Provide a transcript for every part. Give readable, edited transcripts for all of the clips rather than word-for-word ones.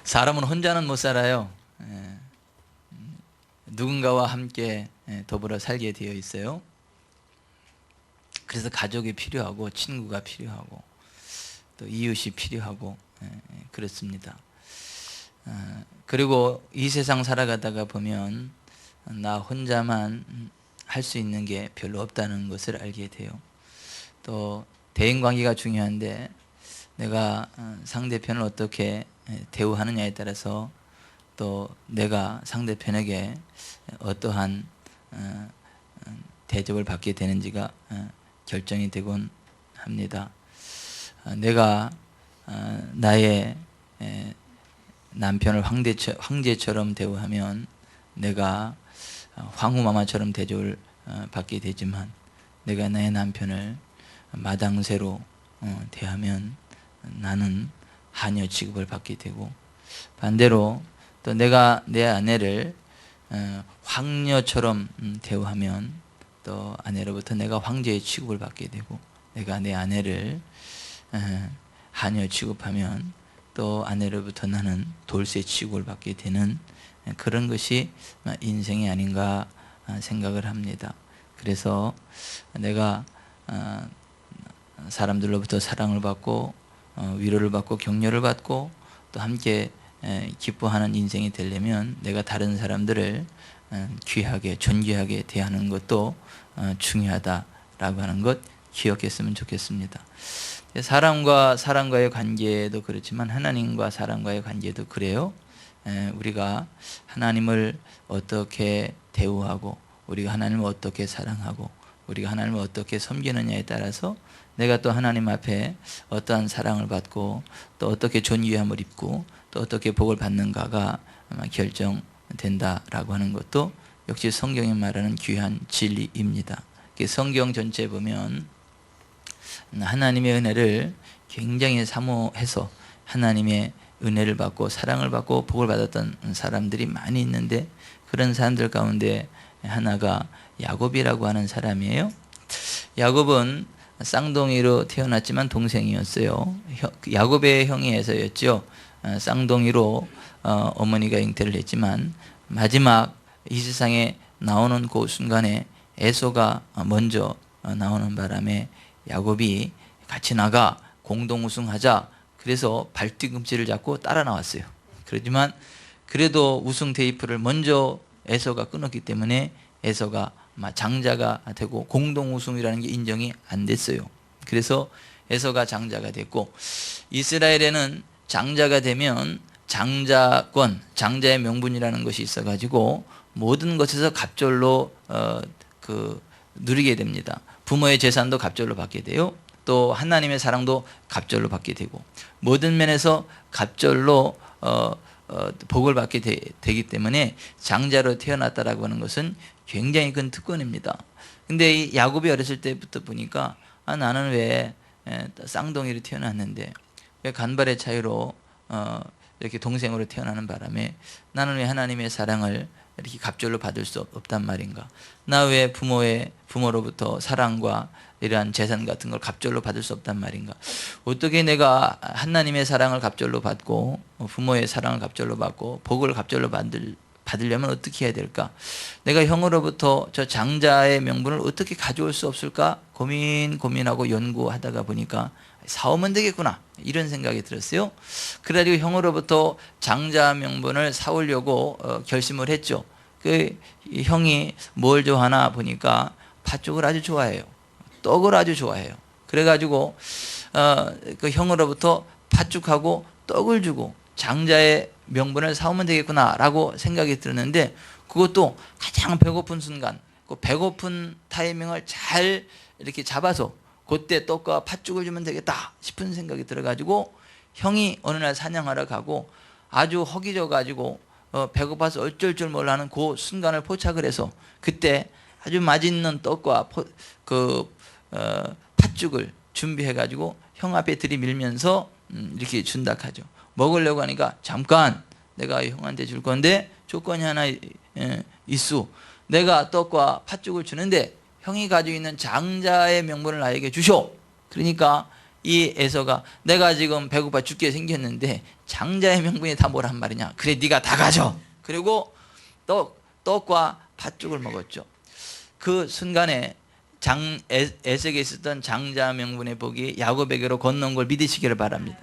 사람은 혼자는 못 살아요. 누군가와 함께 더불어 살게 되어 있어요. 그래서 가족이 필요하고 친구가 필요하고 또 이웃이 필요하고 그렇습니다. 그리고 이 세상 살아가다가 보면 나 혼자만 할 수 있는 게 별로 없다는 것을 알게 돼요. 또 대인관계가 중요한데 내가 상대편을 어떻게 대우하느냐에 따라서 또 내가 상대편에게 어떠한 대접을 받게 되는지가 결정이 되곤 합니다. 내가 나의 남편을 황제처럼 대우하면 내가 황후마마처럼 대접을 받게 되지만 내가 나의 남편을 마당새로 대하면 나는 하녀 취급을 받게 되고, 반대로 또 내가 내 아내를 황녀처럼 대우하면 또 아내로부터 내가 황제의 취급을 받게 되고, 내가 내 아내를 하녀 취급하면 또 아내로부터 나는 돌쇠 취급을 받게 되는 그런 것이 인생이 아닌가 생각을 합니다. 그래서 내가 사람들로부터 사랑을 받고 위로를 받고 격려를 받고 또 함께 기뻐하는 인생이 되려면 내가 다른 사람들을 귀하게 존귀하게 대하는 것도 중요하다라고 하는 것 기억했으면 좋겠습니다. 사람과 사람과의 관계도 그렇지만 하나님과 사람과의 관계도 그래요. 우리가 하나님을 어떻게 대우하고 우리가 하나님을 어떻게 사랑하고 우리가 하나님을 어떻게 섬기느냐에 따라서 내가 또 하나님 앞에 어떠한 사랑을 받고 또 어떻게 존귀함을 입고 또 어떻게 복을 받는가가 아마 결정된다라고 하는 것도 역시 성경이 말하는 귀한 진리입니다. 성경 전체에 보면 하나님의 은혜를 굉장히 사모해서 하나님의 은혜를 받고 사랑을 받고 복을 받았던 사람들이 많이 있는데, 그런 사람들 가운데 하나가 야곱이라고 하는 사람이에요. 야곱은 쌍둥이로 태어났지만 동생이었어요. 야곱의 형이 에서였죠. 쌍둥이로 어머니가 잉태를 했지만 마지막 이 세상에 나오는 그 순간에 에서가 먼저 나오는 바람에 야곱이 같이 나가 공동 우승하자 그래서 발뒤꿈치를 잡고 따라 나왔어요. 그렇지만 그래도 우승 테이프를 먼저 에서가 끊었기 때문에 에서가 장자가 되고 공동 우승이라는 게 인정이 안 됐어요. 그래서 에서가 장자가 됐고, 이스라엘에는 장자가 되면 장자권, 장자의 명분이라는 것이 있어가지고 모든 것에서 갑절로 누리게 됩니다. 부모의 재산도 갑절로 받게 돼요. 또 하나님의 사랑도 갑절로 받게 되고 모든 면에서 갑절로 복을 받게 되기 때문에 장자로 태어났다라고 하는 것은 굉장히 큰 특권입니다. 근데 이 야곱이 어렸을 때부터 보니까 나는 왜 쌍둥이로 태어났는데 왜 간발의 차이로 이렇게 동생으로 태어나는 바람에 나는 왜 하나님의 사랑을 이렇게 갑절로 받을 수 없단 말인가? 나 왜 부모로부터 사랑과 이러한 재산 같은 걸 갑절로 받을 수 없단 말인가? 어떻게 내가 하나님의 사랑을 갑절로 받고 부모의 사랑을 갑절로 받고 복을 갑절로 받으려면 어떻게 해야 될까? 내가 형으로부터 저 장자의 명분을 어떻게 가져올 수 없을까? 고민하고 연구하다가 보니까 사오면 되겠구나 이런 생각이 들었어요. 그래가지고 형으로부터 장자 명분을 사오려고 결심을 했죠. 그 형이 뭘 좋아하나 보니까 팥죽을 아주 좋아해요. 떡을 아주 좋아해요. 그래가지고 그 형으로부터 팥죽하고 떡을 주고 장자의 명분을 사오면 되겠구나 라고 생각이 들었는데, 그것도 가장 배고픈 순간 그 배고픈 타이밍을 잘 이렇게 잡아서 그때 떡과 팥죽을 주면 되겠다 싶은 생각이 들어가지고 형이 어느 날 사냥하러 가고 아주 허기져 가지고 배고파서 어쩔 줄 몰라하는 그 순간을 포착을 해서 그때 아주 맛있는 떡과 팥죽을 준비해 가지고 형 앞에 들이밀면서 이렇게 준다 하죠. 먹으려고 하니까 잠깐 내가 형한테 줄 건데 조건이 하나 있어. 내가 떡과 팥죽을 주는데 형이 가지고 있는 장자의 명분을 나에게 주쇼. 그러니까 이 에서가 내가 지금 배고파 죽게 생겼는데 장자의 명분이 다 뭐란 말이냐. 그래 네가 다 가져. 그리고 떡과 팥죽을 먹었죠. 그 순간에 에색에 있었던 장자 명분의 복이 야곱에게로 건너온 걸 믿으시기를 바랍니다.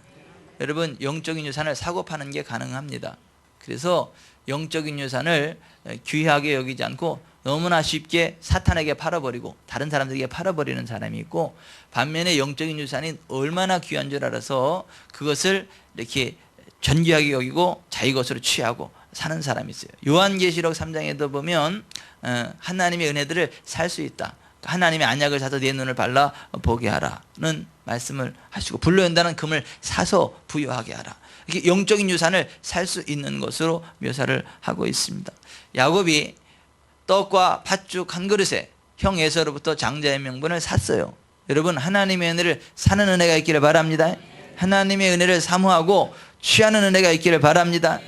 여러분, 영적인 유산을 사고 파는 게 가능합니다. 그래서 영적인 유산을 귀하게 여기지 않고 너무나 쉽게 사탄에게 팔아버리고 다른 사람들에게 팔아버리는 사람이 있고, 반면에 영적인 유산이 얼마나 귀한 줄 알아서 그것을 이렇게 존귀하게 여기고 자기 것으로 취하고 사는 사람이 있어요. 요한계시록 3장에도 보면 하나님의 은혜들을 살 수 있다. 하나님의 안약을 사서 내 눈을 발라 보게 하라는 말씀을 하시고, 불로 연다는 금을 사서 부여하게 하라. 이렇게 영적인 유산을 살 수 있는 것으로 묘사를 하고 있습니다. 야곱이 떡과 팥죽 한 그릇에 형 에서로부터 장자의 명분을 샀어요. 여러분, 하나님의 은혜를 사는 은혜가 있기를 바랍니다. 하나님의 은혜를 사모하고 취하는 은혜가 있기를 바랍니다.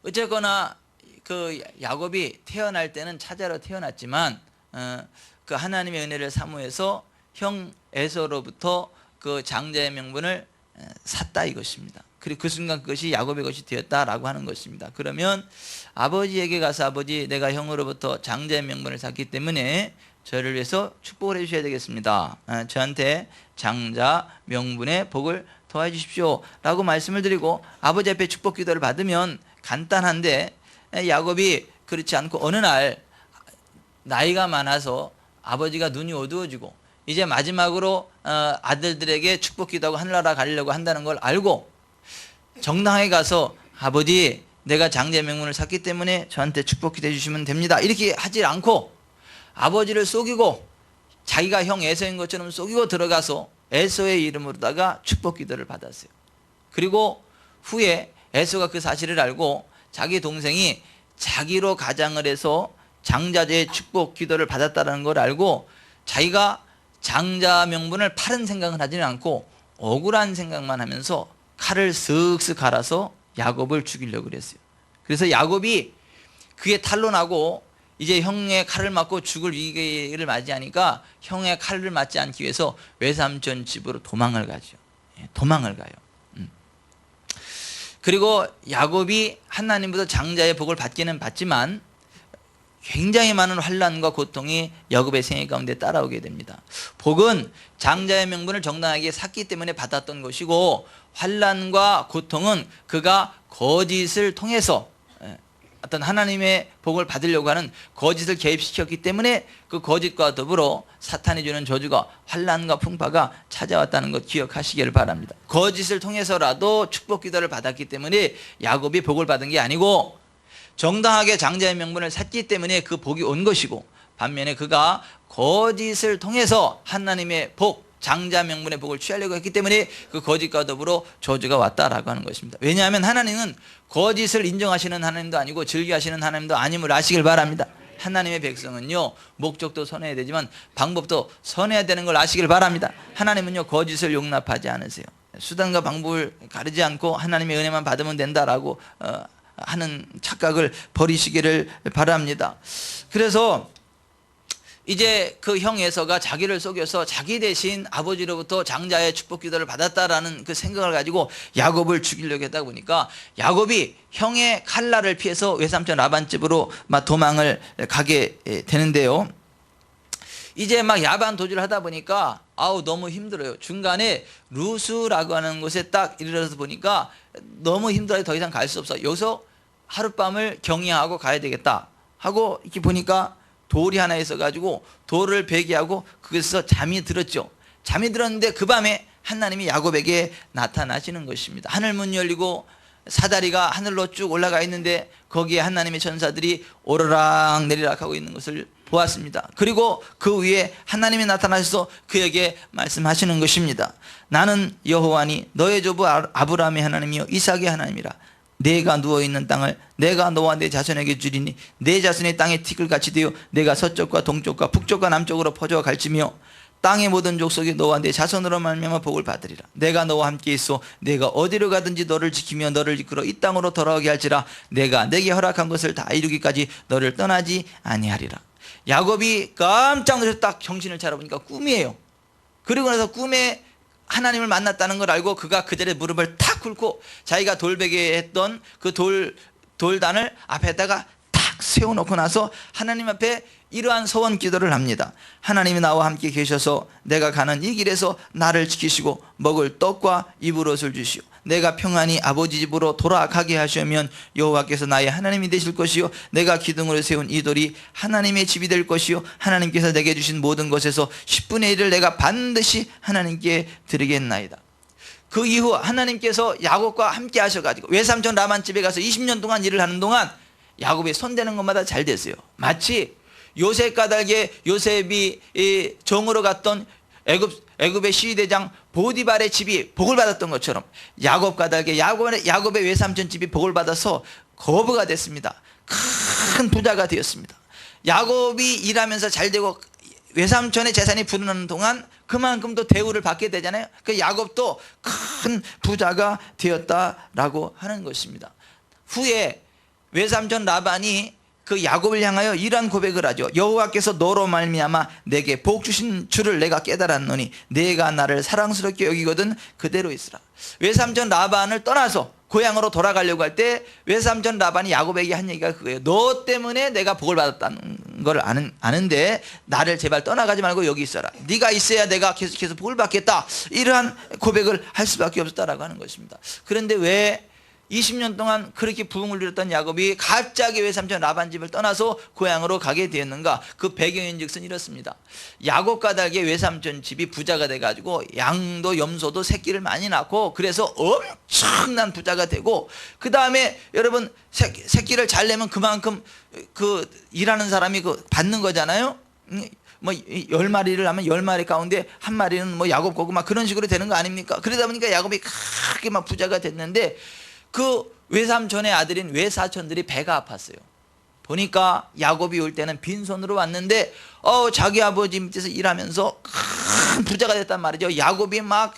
어쨌거나 그 야곱이 태어날 때는 차자로 태어났지만 그 하나님의 은혜를 사모해서 형 에서로부터 그 장자의 명분을 샀다 이것입니다. 그리고 그 순간 그것이 야곱의 것이 되었다라고 하는 것입니다. 그러면 아버지에게 가서 아버지, 내가 형으로부터 장자의 명분을 샀기 때문에 저를 위해서 축복을 해주셔야 되겠습니다. 저한테 장자 명분의 복을 더해주십시오 라고 말씀을 드리고 아버지 앞에 축복 기도를 받으면 간단한데, 야곱이 그렇지 않고 어느 날 나이가 많아서 아버지가 눈이 어두워지고 이제 마지막으로 아들들에게 축복 기도하고 하늘나라 가려고 한다는 걸 알고 정당하게 가서 아버지, 내가 장자의 명분을 샀기 때문에 저한테 축복 기도해 주시면 됩니다 이렇게 하지 않고 아버지를 속이고 자기가 형 에서인 것처럼 속이고 들어가서 에서의 이름으로다가 축복 기도를 받았어요. 그리고 후에 에서가 그 사실을 알고 자기 동생이 자기로 가장을 해서 장자의 축복 기도를 받았다는 걸 알고 자기가 장자 명분을 파는 생각을 하지는 않고 억울한 생각만 하면서 칼을 쓱쓱 갈아서 야곱을 죽이려고 그랬어요. 그래서 야곱이 그게 탄로나고 이제 형의 칼을 맞고 죽을 위기를 맞이하니까 형의 칼을 맞지 않기 위해서 외삼촌 집으로 도망을 가죠. 도망을 가요. 그리고 야곱이 하나님부터 장자의 복을 받기는 받지만 굉장히 많은 환난과 고통이 야곱의 생애 가운데 따라오게 됩니다. 복은 장자의 명분을 정당하게 샀기 때문에 받았던 것이고, 환난과 고통은 그가 거짓을 통해서 어떤 하나님의 복을 받으려고 하는 거짓을 개입시켰기 때문에 그 거짓과 더불어 사탄이 주는 저주가, 환난과 풍파가 찾아왔다는 것 기억하시기를 바랍니다. 거짓을 통해서라도 축복 기도를 받았기 때문에 야곱이 복을 받은 게 아니고 정당하게 장자의 명분을 샀기 때문에 그 복이 온 것이고, 반면에 그가 거짓을 통해서 하나님의 복, 장자 명분의 복을 취하려고 했기 때문에 그 거짓과 더불어 저주가 왔다라고 하는 것입니다. 왜냐하면 하나님은 거짓을 인정하시는 하나님도 아니고 즐겨하시는 하나님도 아님을 아시길 바랍니다. 하나님의 백성은요, 목적도 선해야 되지만 방법도 선해야 되는 걸 아시길 바랍니다. 하나님은요, 거짓을 용납하지 않으세요. 수단과 방법을 가리지 않고 하나님의 은혜만 받으면 된다라고 하는 착각을 버리시기를 바랍니다. 그래서 이제 그 형 에서가 자기를 속여서 자기 대신 아버지로부터 장자의 축복 기도를 받았다라는 그 생각을 가지고 야곱을 죽이려고 했다 보니까 야곱이 형의 칼날을 피해서 외삼촌 라반 집으로 막 도망을 가게 되는데요. 이제 막 야반 도주를 하다 보니까 너무 힘들어요. 중간에 루스라고 하는 곳에 딱 이르러서 보니까 너무 힘들어요. 더 이상 갈 수 없어. 여기서 하룻밤을 경유하고 가야 되겠다 하고 이렇게 보니까 돌이 하나 있어가지고 돌을 베개하고 거기서 잠이 들었죠. 잠이 들었는데 그 밤에 하나님이 야곱에게 나타나시는 것입니다. 하늘 문 열리고 사다리가 하늘로 쭉 올라가 있는데 거기에 하나님의 천사들이 오르락 내리락 하고 있는 것을 보았습니다. 그리고 그 위에 하나님이 나타나셔서 그에게 말씀하시는 것입니다. 나는 여호와니 너의 조부 아브라함의 하나님이요 이삭의 하나님이라. 내가 누워있는 땅을 내가 너와 내 자손에게 주리니 내 자손의 땅에 티끌같이 되어 내가 서쪽과 동쪽과 북쪽과 남쪽으로 퍼져 갈지며 땅의 모든 족속이 너와 내 자손으로 말미암아 복을 받으리라. 내가 너와 함께 있어 내가 어디로 가든지 너를 지키며 너를 이끌어 이 땅으로 돌아오게 할지라. 내가 내게 허락한 것을 다 이루기까지 너를 떠나지 아니하리라. 야곱이 깜짝 놀라서 딱 정신을 차려보니까 꿈이에요. 그리고 나서 꿈에 하나님을 만났다는 걸 알고 그가 그 자리에 무릎을 탁 꿇고 자기가 돌베개 했던 그 돌단을 앞에다가 탁 세워놓고 나서 하나님 앞에 이러한 서원 기도를 합니다. 하나님이 나와 함께 계셔서 내가 가는 이 길에서 나를 지키시고 먹을 떡과 입을 옷을 주시오. 내가 평안히 아버지 집으로 돌아가게 하시면 여호와께서 나의 하나님이 되실 것이요 내가 기둥으로 세운 이 돌이 하나님의 집이 될 것이요 하나님께서 내게 주신 모든 것에서 10분의 1을 내가 반드시 하나님께 드리겠나이다. 그 이후 하나님께서 야곱과 함께 하셔가지고 외삼촌 라반 집에 가서 20년 동안 일을 하는 동안 야곱이 손대는 것마다 잘 됐어요. 마치 요셉 까닭에 요셉이 정으로 갔던 애굽의 시위대장 보디발의 집이 복을 받았던 것처럼 야곱 까닭에 야곱의 외삼촌 집이 복을 받아서 거부가 됐습니다. 큰 부자가 되었습니다. 야곱이 일하면서 잘 되고 외삼촌의 재산이 불어나는 동안 그만큼 또 대우를 받게 되잖아요. 그 야곱도 큰 부자가 되었다라고 하는 것입니다. 후에 외삼촌 라반이 그 야곱을 향하여 이러한 고백을 하죠. 여호와께서 너로 말미암아 내게 복 주신 줄을 내가 깨달았노니 내가 나를 사랑스럽게 여기거든 그대로 있으라. 외삼촌 라반을 떠나서 고향으로 돌아가려고 할 때 외삼촌 라반이 야곱에게 한 얘기가 그거예요. 너 때문에 내가 복을 받았다는 걸 아는데 나를 제발 떠나가지 말고 여기 있어라. 네가 있어야 내가 계속해서 복을 받겠다. 이러한 고백을 할 수밖에 없었다라고 하는 것입니다. 그런데 왜 20년 동안 그렇게 부흥을 누렸던 야곱이 갑자기 외삼촌 라반 집을 떠나서 고향으로 가게 되었는가? 그 배경인즉슨 이렇습니다. 야곱 까닭에 외삼촌 집이 부자가 돼가지고 양도 염소도 새끼를 많이 낳고 그래서 엄청난 부자가 되고 그 다음에 여러분 새끼를 잘 내면 그만큼 그 일하는 사람이 그 받는 거잖아요. 뭐 10마리를 하면 10마리 가운데 한 마리는 뭐 야곱 거고 막 그런 식으로 되는 거 아닙니까? 그러다 보니까 야곱이 크게 막 부자가 됐는데 그 외삼촌의 아들인 외사촌들이 배가 아팠어요. 보니까 야곱이 올 때는 빈손으로 왔는데 자기 아버지 밑에서 일하면서 큰 부자가 됐단 말이죠. 야곱이 막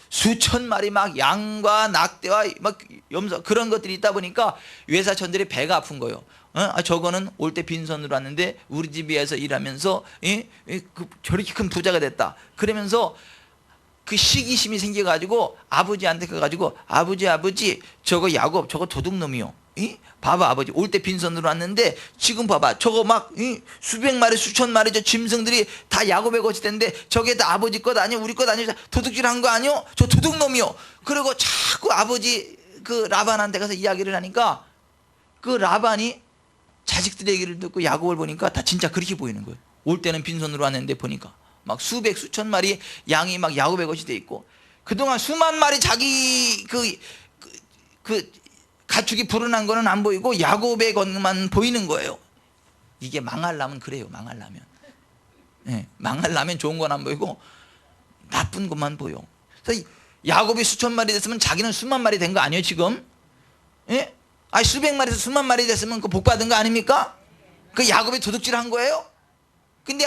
수천 마리 막 양과 낙대와 막 염소 그런 것들이 있다 보니까 외사촌들이 배가 아픈 거예요. 저거는 올 때 빈손으로 왔는데 우리 집에서 일하면서 저렇게 큰 부자가 됐다. 그러면서 그 시기심이 생겨가지고 아버지한테 가가지고 아버지 저거 야곱 저거 도둑놈이요. 봐봐 아버지 올 때 빈손으로 왔는데 지금 봐봐 저거 막 수백 마리 수천 마리 저 짐승들이 다 야곱의 것이 됐는데 저게 다 아버지 것 아니요 우리 것 아니요 도둑질한 거 아니요 저 도둑놈이요. 그리고 자꾸 아버지 그 라반한테 가서 이야기를 하니까 그 라반이 자식들의 얘기를 듣고 야곱을 보니까 다 진짜 그렇게 보이는 거예요. 올 때는 빈손으로 왔는데 보니까 막 수백 수천 마리 양이 막 야곱의 것이 돼 있고 그동안 수만 마리 자기 그 가축이 불어난 거는 안 보이고 야곱의 것만 보이는 거예요. 이게 망하려면 그래요. 망하려면 좋은 건 안 보이고 나쁜 것만 보여. 그래서 야곱이 수천 마리 됐으면 자기는 수만 마리 된 거 아니에요 지금? 아니 수백 마리에서 수만 마리 됐으면 그 복 받은 거 아닙니까? 그 야곱이 도둑질한 거예요? 근데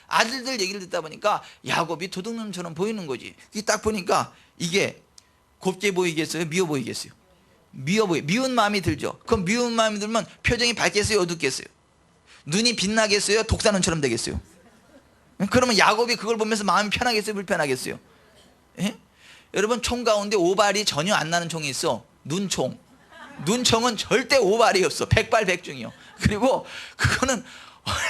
아들들 얘기를 듣다 보니까 야곱이 도둑놈처럼 보이는 거지. 딱 보니까 이게 곱게 보이겠어요? 미워 보이겠어요? 미운 마음이 들죠. 그럼 미운 마음이 들면 표정이 밝겠어요? 어둡겠어요? 눈이 빛나겠어요? 독사눈처럼 되겠어요? 그러면 야곱이 그걸 보면서 마음이 편하겠어요? 불편하겠어요? 여러분 총 가운데 오발이 전혀 안 나는 총이 있어. 눈총은 절대 오발이 없어. 백발백중이요. 그리고 그거는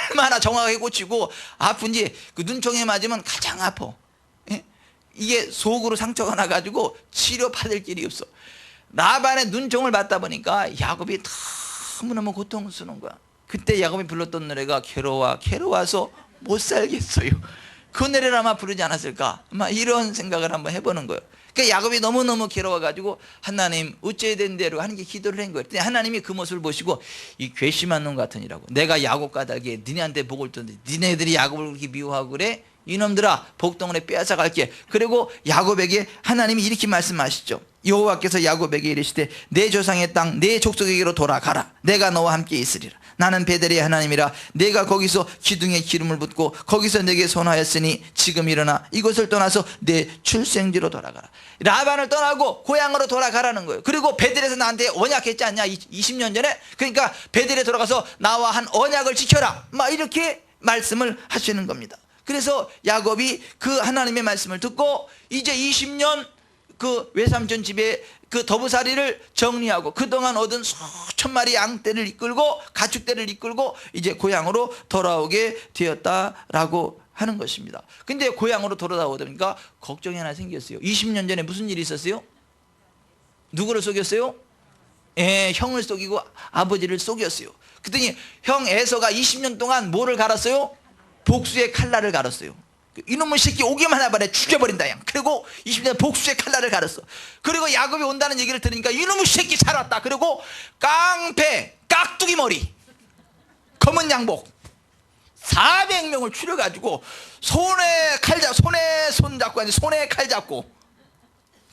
얼마나 정확하게 꽂히고 아픈지 그 눈총에 맞으면 가장 아파. 이게 속으로 상처가 나가지고 치료받을 길이 없어. 라반의 눈총을 받다 보니까 야곱이 너무너무 고통스러운 거야. 그때 야곱이 불렀던 노래가 괴로워서 못 살겠어요. 그 노래를 아마 부르지 않았을까? 아마 이런 생각을 한번 해보는 거예요. 그러니까 야곱이 너무너무 괴로워가지고 하나님 어째야 된대로 하는 게 기도를 한 거예요. 하나님이 그 모습을 보시고 이 괘씸한 놈 같으니라고 내가 야곱 까닭에 니네한테 복을 줬는데 니네들이 야곱을 그렇게 미워하고 그래? 이놈들아 복덩어리 빼앗아 갈게. 그리고 야곱에게 하나님이 이렇게 말씀하시죠. 여호와께서 야곱에게 이르시되 내 조상의 땅 내 족속에게로 돌아가라. 내가 너와 함께 있으리라. 나는 베델의 하나님이라. 내가 거기서 기둥에 기름을 붓고 거기서 내게 선하였으니 지금 일어나 이곳을 떠나서 내 출생지로 돌아가라. 라반을 떠나고 고향으로 돌아가라는 거예요. 그리고 베델에서 나한테 언약했지 않냐 20년 전에. 그러니까 베델에 돌아가서 나와 한 언약을 지켜라 막 이렇게 말씀을 하시는 겁니다. 그래서 야곱이 그 하나님의 말씀을 듣고 이제 20년 그 외삼촌 집에 그 더부살이를 정리하고 그동안 얻은 수천 마리 양떼를 이끌고 가축떼를 이끌고 이제 고향으로 돌아오게 되었다라고 하는 것입니다. 근데 고향으로 돌아오다 보니까 걱정이 하나 생겼어요. 20년 전에 무슨 일이 있었어요? 누구를 속였어요? 형을 속이고 아버지를 속였어요. 그랬더니 형 에서가 20년 동안 뭐를 갈았어요? 복수의 칼날을 갈았어요. 이놈의 새끼 오기만 해봐라 죽여버린다 양. 그리고 20년 복수의 칼날을 갈았어. 그리고 야곱이 온다는 얘기를 들으니까 이놈의 새끼 잘 왔다. 그리고 깡패 깍두기 머리 검은 양복 400명을 추려가지고 손에 손 잡고 아니 손에 칼 잡고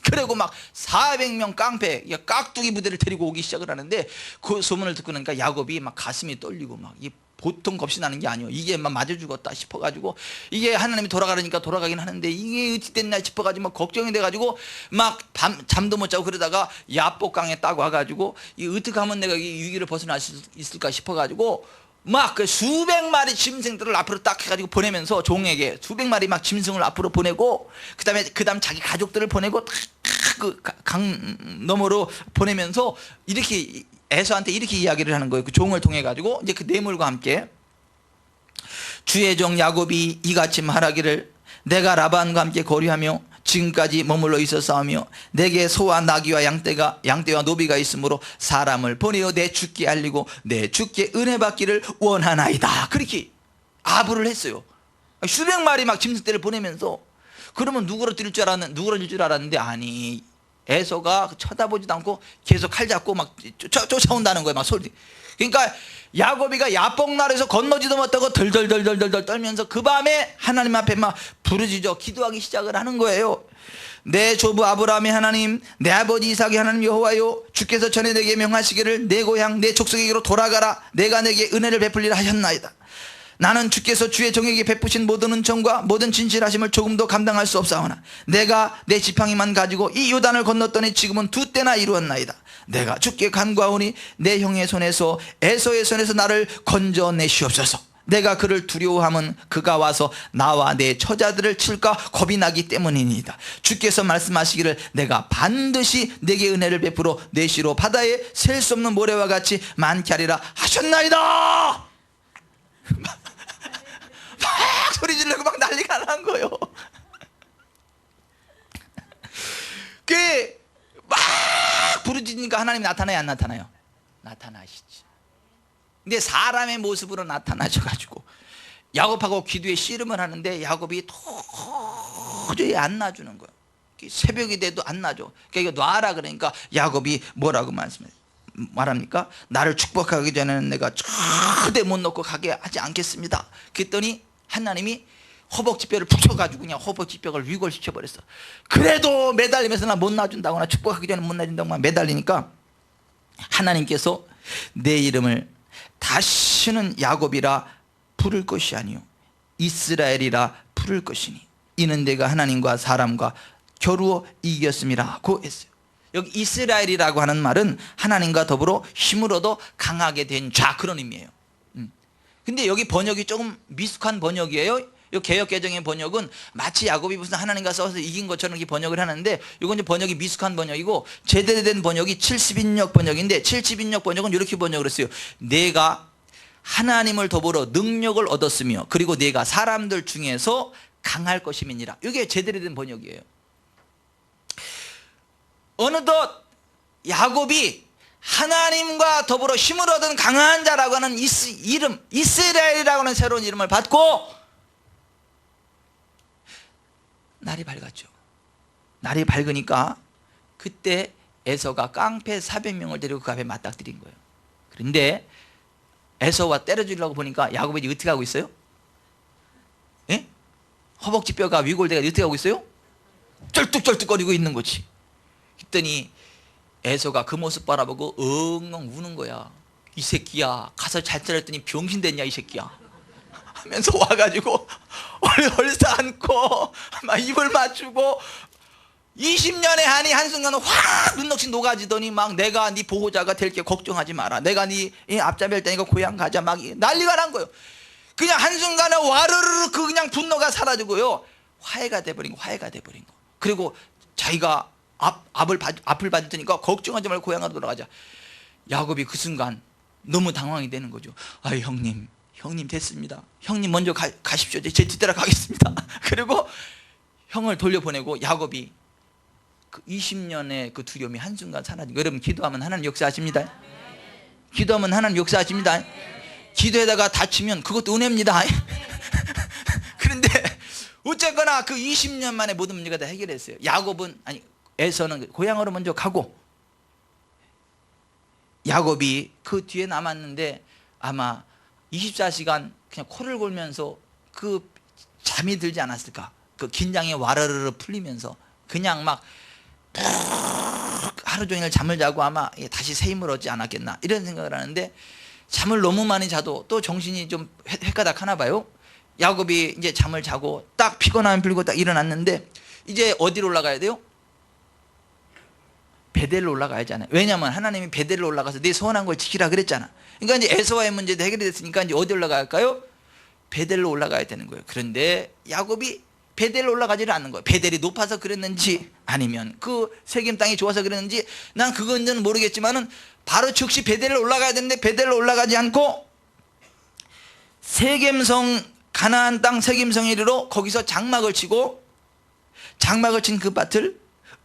그리고 막 400명 깡패 깍두기 부대를 데리고 오기 시작을 하는데 그 소문을 듣고 나니까 야곱이 막 가슴이 떨리고 막 보통 겁이 나는 게 아니에요. 이게 막 맞아 죽었다 싶어가지고 이게 하나님이 돌아가려니까 돌아가긴 하는데 이게 어찌 됐나 싶어가지고 막 걱정이 돼가지고 막 잠도 못 자고 그러다가 야복강에 딱 와가지고 이 어떻게 하면 내가 이 위기를 벗어날 수 있을까 싶어가지고 막 그 수백 마리 짐승들을 앞으로 딱 해가지고 보내면서 종에게 수백 마리 막 짐승을 앞으로 보내고 그다음 자기 가족들을 보내고 그 강 너머로 보내면서 이렇게 에서한테 이렇게 이야기를 하는 거예요. 그 종을 통해 가지고 이제 그 뇌물과 함께 주의 종 야곱이 이같이 말하기를 내가 라반과 함께 거류하며 지금까지 머물러 있었사오며 내게 소와 나귀와 양떼와 노비가 있으므로 사람을 보내어 내 주께 알리고 내 주께 은혜 받기를 원하나이다. 그렇게 아부를 했어요. 수백 마리 막 짐승떼를 보내면서 그러면 누구로 줄 줄 알았는데 아니 에서가 쳐다보지도 않고 계속 칼 잡고 막 쫓아온다는 거예요. 막 소리. 그러니까 야곱이가 야복날에서 건너지도 못하고 덜덜덜덜덜 떨면서 그 밤에 하나님 앞에 막 부르짖어 기도하기 시작을 하는 거예요. 내 조부 아브라함의 하나님, 내 아버지 이삭의 하나님 여호와여, 주께서 전에 내게 명하시기를 내 고향 내 족속에게로 돌아가라. 내가 내게 은혜를 베풀리라 하셨나이다. 나는 주께서 주의 종에게 베푸신 모든 은총과 모든 진실하심을 조금도 감당할 수 없사오나 내가 내 지팡이만 가지고 이 요단을 건넜더니 지금은 2때나 이루었나이다. 내가 주께 간구하오니 내 형의 손에서 에서의 손에서 나를 건져내시옵소서. 내가 그를 두려워함은 그가 와서 나와 내 처자들을 칠까 겁이 나기 때문이니이다. 주께서 말씀하시기를 내가 반드시 내게 은혜를 베풀어 내 시로 바다에 셀 수 없는 모래와 같이 많게 하리라 하셨나이다. 막 소리 지르고 막 난리가 난 거예요. 그 막 부르짖으니까 하나님이 나타나요 안 나타나요? 나타나시지. 근데 사람의 모습으로 나타나셔가지고 야곱하고 기도에 씨름을 하는데 야곱이 도저히 안 놔주는 거예요. 새벽이 돼도 안 놔줘. 그러니까 이거 놔라 그러니까 야곱이 뭐라고 말합니까? 나를 축복하기 전에는 내가 절대 못 놓고 가게 하지 않겠습니다. 그랬더니 하나님이 허벅지뼈를 붙여가지고 그냥 허벅지뼈를 위골시켜버렸어. 그래도 매달리면서 나 못 놔준다고 나 축복하기 전에 못 놔준다고 매달리니까 하나님께서 내 이름을 다시는 야곱이라 부를 것이 아니요 이스라엘이라 부를 것이니 이는 내가 하나님과 사람과 겨루어 이겼음이라고 했어요. 여기 이스라엘이라고 하는 말은 하나님과 더불어 힘을 얻어 강하게 된 자 그런 의미예요. 근데 여기 번역이 조금 미숙한 번역이에요. 이 개역개정의 번역은 마치 야곱이 무슨 하나님과 싸워서 이긴 것처럼 이렇게 번역을 하는데 이건 이제 번역이 미숙한 번역이고 제대로 된 번역이 70인역 번역인데 70인역 번역은 이렇게 번역을 했어요. 내가 하나님을 더불어 능력을 얻었으며 그리고 내가 사람들 중에서 강할 것임이니라. 이게 제대로 된 번역이에요. 어느덧 야곱이 하나님과 더불어 힘을 얻은 강한 자라고 하는 이름 이스라엘이라고 하는 새로운 이름을 받고 날이 밝았죠. 날이 밝으니까 그때 에서가 깡패 400명을 데리고 그 앞에 맞닥뜨린 거예요. 그런데 에서와 때려주려고 보니까 야곱이 어떻게 하고 있어요? 예? 허벅지뼈가 위골대가 어떻게 하고 있어요? 쩔뚝쩔뚝거리고 있는 거지. 그랬더니 에서가 그 모습 바라보고 엉엉 우는 거야. 이 새끼야 가서 잘 때렸더니 병신 됐냐 이 새끼야 하면서 와가지고 얼싸 안고 막 입을 맞추고 20년의 한이 한순간에 확 눈녹이 녹아지더니 막 내가 네 보호자가 될게 걱정하지 마라. 내가 네 앞잡이 할 테니까 고향 가자 막 난리가 난 거예요. 그냥 한순간에 와르르 그 그냥 분노가 사라지고요, 화해가 돼버린 거, 화해가 돼버린 거. 그리고 자기가 앞을 받을 테니까 걱정하지 말고 고향으로 돌아가자. 야곱이 그 순간 너무 당황이 되는 거죠. 아, 형님 됐습니다. 형님 먼저 가십시오. 제 뒤따라 가겠습니다. 그리고 형을 돌려보내고 야곱이 그 20년의 그 두려움이 한순간 사라지고. 여러분, 기도하면 하나님 역사하십니다. 기도하면 하나님 역사하십니다. 기도에다가 다치면 그것도 은혜입니다. 그런데 어쨌거나 그 20년 만에 모든 문제가 다 해결했어요. 야곱은, 아니 에서는 고향으로 먼저 가고, 야곱이 그 뒤에 남았는데 아마 24시간 그냥 코를 골면서 그 잠이 들지 않았을까. 그 긴장이 와르르 풀리면서 그냥 막 하루 종일 잠을 자고 아마 다시 새 힘을 얻지 않았겠나, 이런 생각을 하는데, 잠을 너무 많이 자도 또 정신이 좀 헷가닥 하나 봐요. 야곱이 이제 잠을 자고 딱 피곤함이 풀리고 딱 일어났는데, 이제 어디로 올라가야 돼요? 베델로 올라가야 하잖아요. 왜냐하면 하나님이 베델로 올라가서 네 소원한 걸 지키라 그랬잖아. 그러니까 이제 에서와의 문제도 해결이 됐으니까 이제 어디 올라가야 할까요? 베델로 올라가야 되는 거예요. 그런데 야곱이 베델로 올라가지를 않는 거예요. 베델이 높아서 그랬는지 아니면 그 세겜 땅이 좋아서 그랬는지 난 그건지는 모르겠지만은 바로 즉시 베델로 올라가야 되는데 베델로 올라가지 않고 세겜성, 가나안 땅 세겜성에 이르러 거기서 장막을 치고, 장막을 친 그 밭을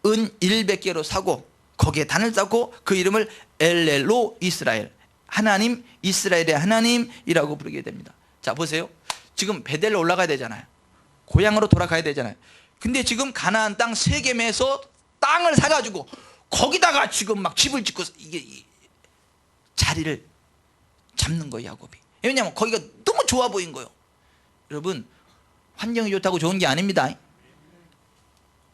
은 100개로 사고 거기에 단을 쌓고 그 이름을 엘렐로 이스라엘, 하나님, 이스라엘의 하나님이라고 부르게 됩니다. 자, 보세요. 지금 베델로 올라가야 되잖아요. 고향으로 돌아가야 되잖아요. 근데 지금 가나안 땅 세겜에서 땅을 사가지고 거기다가 지금 막 집을 짓고 이게 자리를 잡는 거예요, 야곱이. 왜냐하면 거기가 너무 좋아 보인 거예요. 여러분, 환경이 좋다고 좋은 게 아닙니다.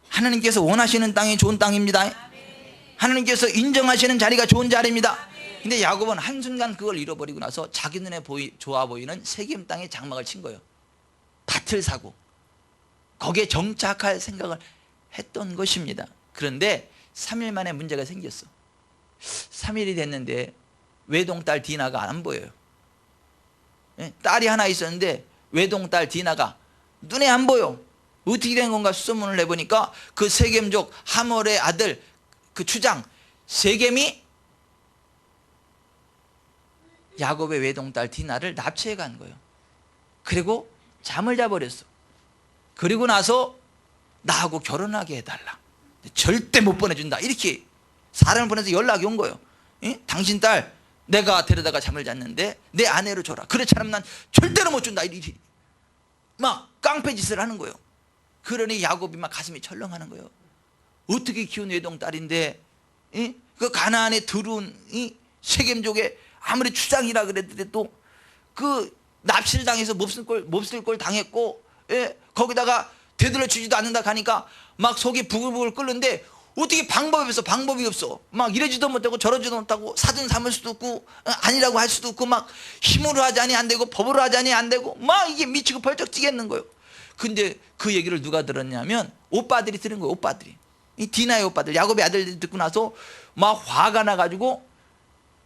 하나님께서 원하시는 땅이 좋은 땅입니다. 하나님께서 인정하시는 자리가 좋은 자리입니다. 근데 야곱은 한순간 그걸 잃어버리고 나서 자기 눈에 좋아 보이는 세겜 땅에 장막을 친 거예요. 밭을 사고 거기에 정착할 생각을 했던 것입니다. 그런데 3일 만에 문제가 생겼어. 3일이 됐는데 외동딸 디나가 안 보여요. 딸이 하나 있었는데 외동딸 디나가 눈에 안 보여. 어떻게 된 건가 수소문을 내보니까 그 세겜족 하몰의 아들 그 추장 세겜이 야곱의 외동딸 디나를 납치해 간 거예요. 그리고 잠을 자버렸어. 그리고 나서 나하고 결혼하게 해달라, 절대 못 보내준다, 이렇게 사람을 보내서 연락이 온 거예요. 당신 딸 내가 데려다가 잠을 잤는데 내 아내로 줘라. 그렇지 않으면 난 절대로 못 준다, 이렇게 막 깡패짓을 하는 거예요. 그러니 야곱이 막 가슴이 철렁하는 거예요. 어떻게 키운 외동딸인데 그 가나안에 들어온 세겜족의 아무리 추장이라 그래도 그 납치를 당해서 몹쓸 걸 당했고, 거기다가 되돌려 주지도 않는다 하니까 막 속이 부글부글 끓는데 어떻게 방법이 없어. 막 이러지도 못하고 저러지도 못하고 사돈 삼을 수도 없고 아니라고 할 수도 없고 막 힘으로 하자니 안 되고 법으로 하자니 안 되고 막 이게 미치고 벌쩍 뛰겠는 거예요. 근데 그 얘기를 누가 들었냐면 오빠들이 들은 거예요. 오빠들이, 이 디나의 오빠들, 야곱의 아들들이 듣고 나서 막 화가 나가지고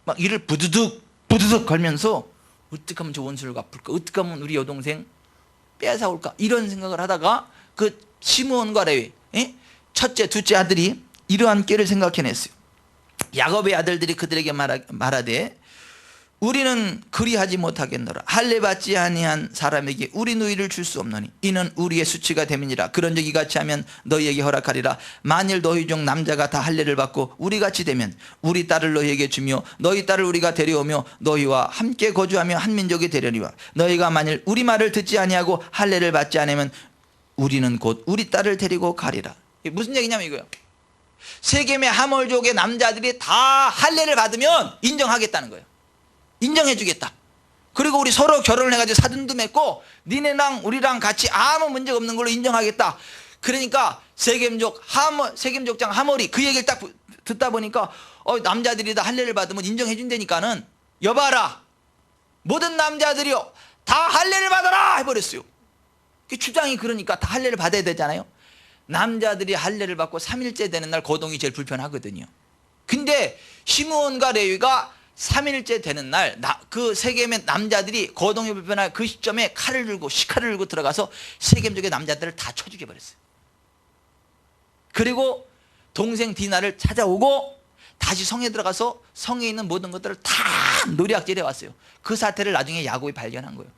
막 이를 부두둑 걸면서 어떻게 하면 저 원수를 갚을까, 어떻게 하면 우리 여동생 빼앗아올까, 이런 생각을 하다가 그 시므온과 레위, 첫째 둘째 아들이 이러한 꾀를 생각해냈어요. 야곱의 아들들이 그들에게 말하되 우리는 그리하지 못하겠노라. 할례 받지 아니한 사람에게 우리 누이를 줄 수 없노니 이는 우리의 수치가 됨이니라. 그런즉 이같이 하면 너희에게 허락하리라. 만일 너희 중 남자가 다 할례를 받고 우리같이 되면 우리 딸을 너희에게 주며 너희 딸을 우리가 데려오며 너희와 함께 거주하며 한 민족이 되려니와 너희가 만일 우리 말을 듣지 아니하고 할례를 받지 않으면 우리는 곧 우리 딸을 데리고 가리라. 이게 무슨 얘기냐면 이거예요. 세겜의 하몰족의 남자들이 다 할례를 받으면 인정하겠다는 거예요. 인정해 주겠다. 그리고 우리 서로 결혼을 해가지고 사돈도 맺고 니네랑 우리랑 같이 아무 문제가 없는 걸로 인정하겠다. 그러니까 세겜족장 하몰이 그 얘기를 딱 듣다 보니까 남자들이 다 할례를 받으면 인정해 준다니까는 여봐라, 모든 남자들이요 다 할례를 받아라 해버렸어요. 주장이 그러니까 다 할례를 받아야 되잖아요. 남자들이 할례를 받고 3일째 되는 날 거동이 제일 불편하거든요. 근데 시므온과 레위가 3일째 되는 날 그 세겜의 남자들이 거동이 불편할 그 시점에 칼을 들고 시칼을 들고 들어가서 세겜 쪽의 남자들을 다 쳐 죽여버렸어요. 그리고 동생 디나를 찾아오고 다시 성에 들어가서 성에 있는 모든 것들을 다 노략질해 왔어요. 그 사태를 나중에 야곱이 발견한 거예요.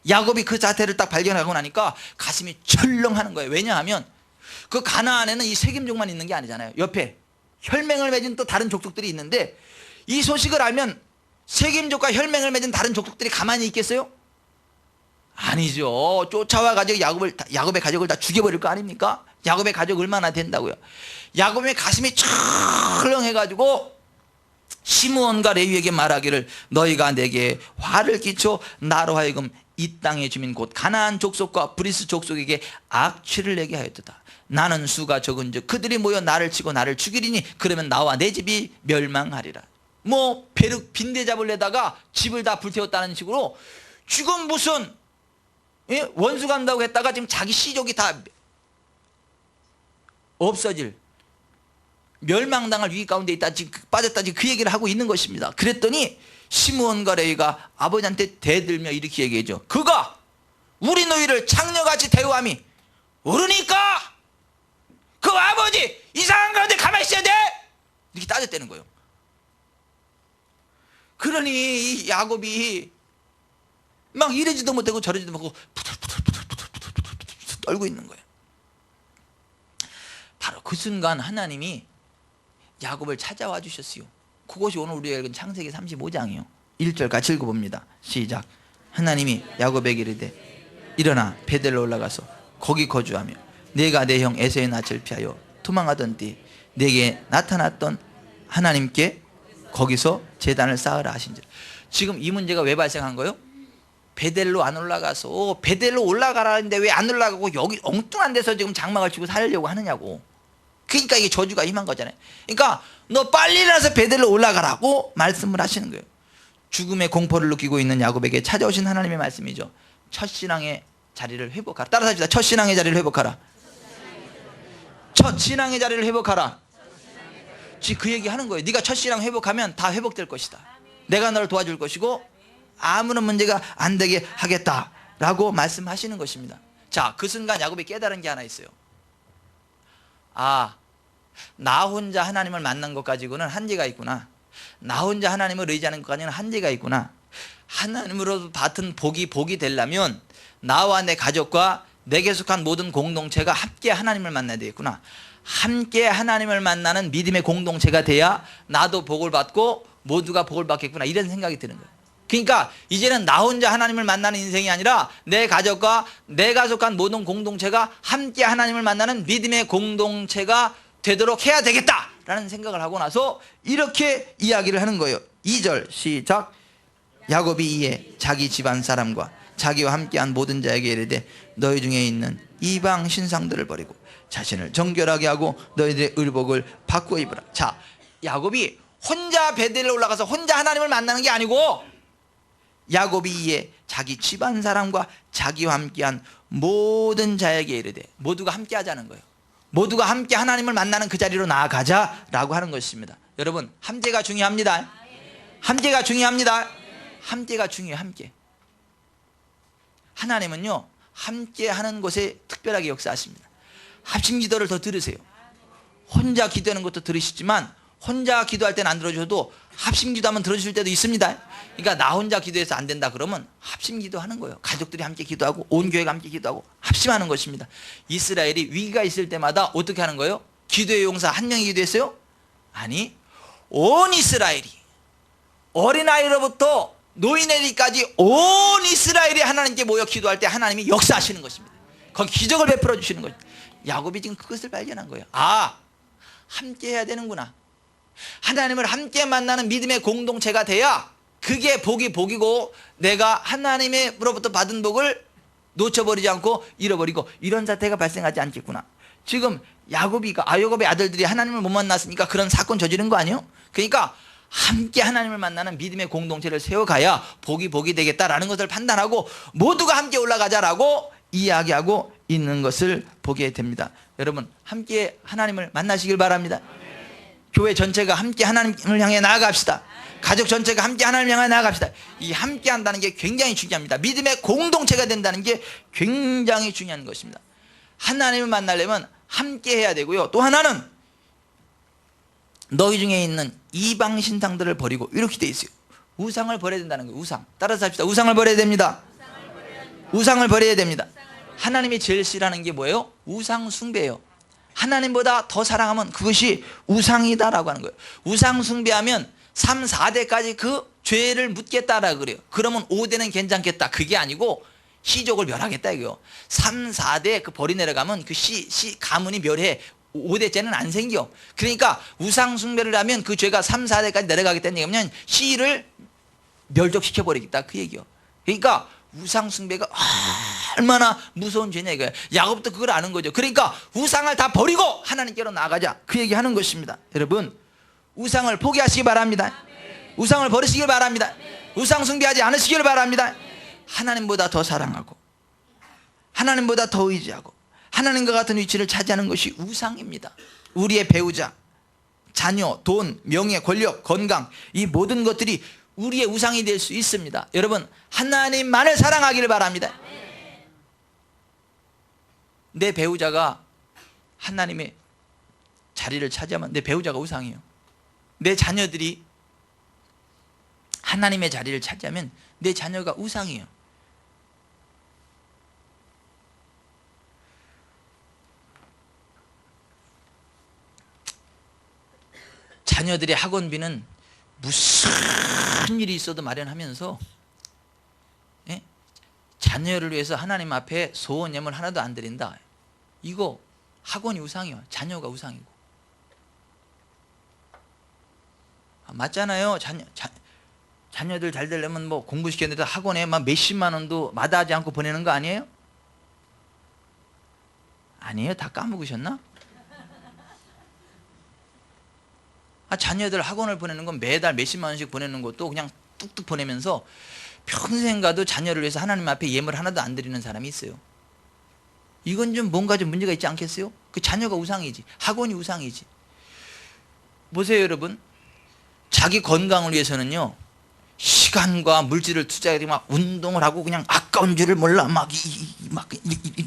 야곱이 그 사태를 딱 발견하고 나니까 가슴이 철렁하는 거예요. 왜냐하면 그 가나안에는 이 세겜족만 있는 게 아니잖아요. 옆에 혈맹을 맺은 또 다른 족속들이 있는데 이 소식을 알면 세겜족과 혈맹을 맺은 다른 족속들이 가만히 있겠어요? 아니죠. 쫓아와가지고 야곱의 가족을 다 죽여버릴 거 아닙니까? 야곱의 가족 얼마나 된다고요? 야곱의 가슴이 철렁해가지고 시므온과 레위에게 말하기를 너희가 내게 화를 끼쳐 나로 하여금 이 땅의 주민 곧 가나안 족속과 브리스 족속에게 악취를 내게 하였도다. 나는 수가 적은즉 그들이 모여 나를 치고 나를 죽이리니 그러면 나와 내 집이 멸망하리라. 뭐 빈대 잡으려다가 집을 다 불태웠다는 식으로 지금 무슨 원수 간다고 했다가 지금 자기 시족이 다 없어질 멸망당할 위기 가운데 있다, 지금 빠졌다, 지금 그 얘기를 하고 있는 것입니다. 그랬더니 시므온과 레위가 아버지한테 대들며 이렇게 얘기해줘. 그가 우리 너희를 창녀같이 대우함이 옳으니까 그 아버지 이상한 가운데 가만히 있어야 돼, 이렇게 따졌다는 거예요. 그러니 이 야곱이 막 이러지도 못하고 저러지도 못하고 부들부들 떨고 있는 거예요. 바로 그 순간 하나님이 야곱을 찾아와 주셨어요. 그것이 오늘 우리가 읽은 창세기 35장이요 1절 같이 읽어봅니다. 시작. 하나님이 야곱에게 이르되 일어나 베델로 올라가서 거기 거주하며 내가 내 형 에서의 낯을 피하여 도망하던 때 내게 나타났던 하나님께 거기서 제단을 쌓으라 하신지라. 지금 이 문제가 왜 발생한 거예요? 베델로 안 올라가서 베델로 올라가라는데 왜 안 올라가고 여기 엉뚱한 데서 지금 장막을 치고 살려고 하느냐고. 그러니까 이게 저주가 임한 거잖아요. 그러니까 너 빨리 일어나서 베델로 올라가라고 말씀을 하시는 거예요. 죽음의 공포를 느끼고 있는 야곱에게 찾아오신 하나님의 말씀이죠. 첫신앙의 자리를 회복하라. 따라서 합시다. 첫신앙의 자리를 회복하라. 첫신앙의 자리를 회복하라. 지금 그 얘기 하는 거예요. 네가 첫신앙 회복하면 다 회복될 것이다. 내가 너를 도와줄 것이고 아무런 문제가 안 되게 하겠다라고 말씀하시는 것입니다. 자, 그 순간 야곱이 깨달은 게 하나 있어요. 아, 나 혼자 하나님을 만난 것 가지고는 한계가 있구나. 나 혼자 하나님을 의지하는 것 가지고는 한계가 있구나. 하나님으로 받은 복이 되려면 나와 내 가족과 내게 속한 모든 공동체가 함께 하나님을 만나야 되겠구나. 함께 하나님을 만나는 믿음의 공동체가 돼야 나도 복을 받고 모두가 복을 받겠구나, 이런 생각이 드는 거예요. 그러니까 이제는 나 혼자 하나님을 만나는 인생이 아니라 내 가족과 내가 속한 모든 공동체가 함께 하나님을 만나는 믿음의 공동체가 되도록 해야 되겠다라는 생각을 하고 나서 이렇게 이야기를 하는 거예요. 2절 시작. 야곱이 이에 자기 집안 사람과 자기와 함께한 모든 자에게 이르되 너희 중에 있는 이방 신상들을 버리고 자신을 정결하게 하고 너희들의 의복을 바꾸어 입으라. 자, 야곱이 혼자 베델에 올라가서 혼자 하나님을 만나는 게 아니고 야곱이 이에 자기 집안 사람과 자기와 함께한 모든 자에게 이르되, 모두가 함께 하자는 거예요. 모두가 함께 하나님을 만나는 그 자리로 나아가자라고 하는 것입니다. 여러분, 함께가 중요합니다. 함께가 중요합니다. 함께가 중요해요. 함께. 하나님은요, 함께 하는 곳에 특별하게 역사하십니다. 합심 기도를 더 들으세요. 혼자 기도하는 것도 들으시지만 혼자 기도할 때는 안 들어줘도 합심 기도하면 들어주실 때도 있습니다. 그러니까 나 혼자 기도해서 안 된다 그러면 합심 기도하는 거예요. 가족들이 함께 기도하고 온 교회가 함께 기도하고 합심하는 것입니다. 이스라엘이 위기가 있을 때마다 어떻게 하는 거예요? 기도의 용사 한 명이 기도했어요? 아니, 온 이스라엘이 어린아이로부터 노인에게까지 온 이스라엘이 하나님께 모여 기도할 때 하나님이 역사하시는 것입니다. 거기 기적을 베풀어 주시는 거죠. 야곱이 지금 그것을 발견한 거예요. 아, 함께 해야 되는구나. 하나님을 함께 만나는 믿음의 공동체가 돼야 그게 복이고 내가 하나님으로부터 받은 복을 놓쳐버리지 않고 잃어버리고 이런 사태가 발생하지 않겠구나. 지금 야곱의 아들들이 하나님을 못 만났으니까 그런 사건 저지른 거 아니에요? 그러니까 함께 하나님을 만나는 믿음의 공동체를 세워가야 복이 되겠다라는 것을 판단하고 모두가 함께 올라가자라고 이야기하고 있는 것을 보게 됩니다. 여러분, 함께 하나님을 만나시길 바랍니다. 교회 전체가 함께 하나님을 향해 나아갑시다. 가족 전체가 함께 하나님을 향해 나아갑시다. 이 함께 한다는 게 굉장히 중요합니다. 믿음의 공동체가 된다는 게 굉장히 중요한 것입니다. 하나님을 만나려면 함께 해야 되고요. 또 하나는 너희 중에 있는 이방 신상들을 버리고, 이렇게 돼 있어요. 우상을 버려야 된다는 거예요. 우상. 따라서 합시다. 우상을 버려야 됩니다. 우상을 버려야 됩니다. 하나님이 제일 싫어하는 게 뭐예요? 우상 숭배예요. 하나님보다 더 사랑하면 그것이 우상이다라고 하는 거예요. 우상 숭배하면 3, 4대까지 그 죄를 묻겠다라고 그래요. 그러면 5대는 괜찮겠다. 그게 아니고 시족을 멸하겠다 이거요. 3, 4대 그 벌이 내려가면 그 가문이 멸해. 5대째는 안 생겨. 그러니까 우상 숭배를 하면 그 죄가 3, 4대까지 내려가겠다는 얘기면 시를 멸족시켜 버리겠다 그 얘기요. 그러니까 우상 숭배가 얼마나 무서운 죄냐 이거예요. 야곱도 그걸 아는 거죠. 그러니까 우상을 다 버리고 하나님께로 나가자 그 얘기하는 것입니다. 여러분, 우상을 포기하시기 바랍니다. 우상을 버리시길 바랍니다. 우상 숭배하지 않으시길 바랍니다. 하나님보다 더 사랑하고 하나님보다 더 의지하고 하나님과 같은 위치를 차지하는 것이 우상입니다. 우리의 배우자, 자녀, 돈, 명예, 권력, 건강, 이 모든 것들이 우리의 우상이 될 수 있습니다. 여러분, 하나님만을 사랑하기를 바랍니다. 내 배우자가 하나님의 자리를 차지하면 내 배우자가 우상이에요. 내 자녀들이 하나님의 자리를 차지하면 내 자녀가 우상이에요. 자녀들의 학원비는 무슨 일이 있어도 마련하면서, 예? 자녀를 위해서 하나님 앞에 소원 예물 하나도 안 드린다. 이거 학원이 우상이요. 자녀가 우상이고. 맞잖아요. 자녀들 잘 되려면 뭐 공부시켰는데 학원에 막 몇십만 원도 마다하지 않고 보내는 거 아니에요? 아니에요? 다 까먹으셨나? 자녀들 학원을 보내는 건 매달 몇십만 원씩 보내는 것도 그냥 뚝뚝 보내면서 평생 가도 자녀를 위해서 하나님 앞에 예물 하나도 안 드리는 사람이 있어요. 이건 좀 뭔가 좀 문제가 있지 않겠어요? 그 자녀가 우상이지, 학원이 우상이지. 보세요 여러분, 자기 건강을 위해서는요 시간과 물질을 투자해서 막 운동을 하고 그냥 아까운 줄을 몰라 막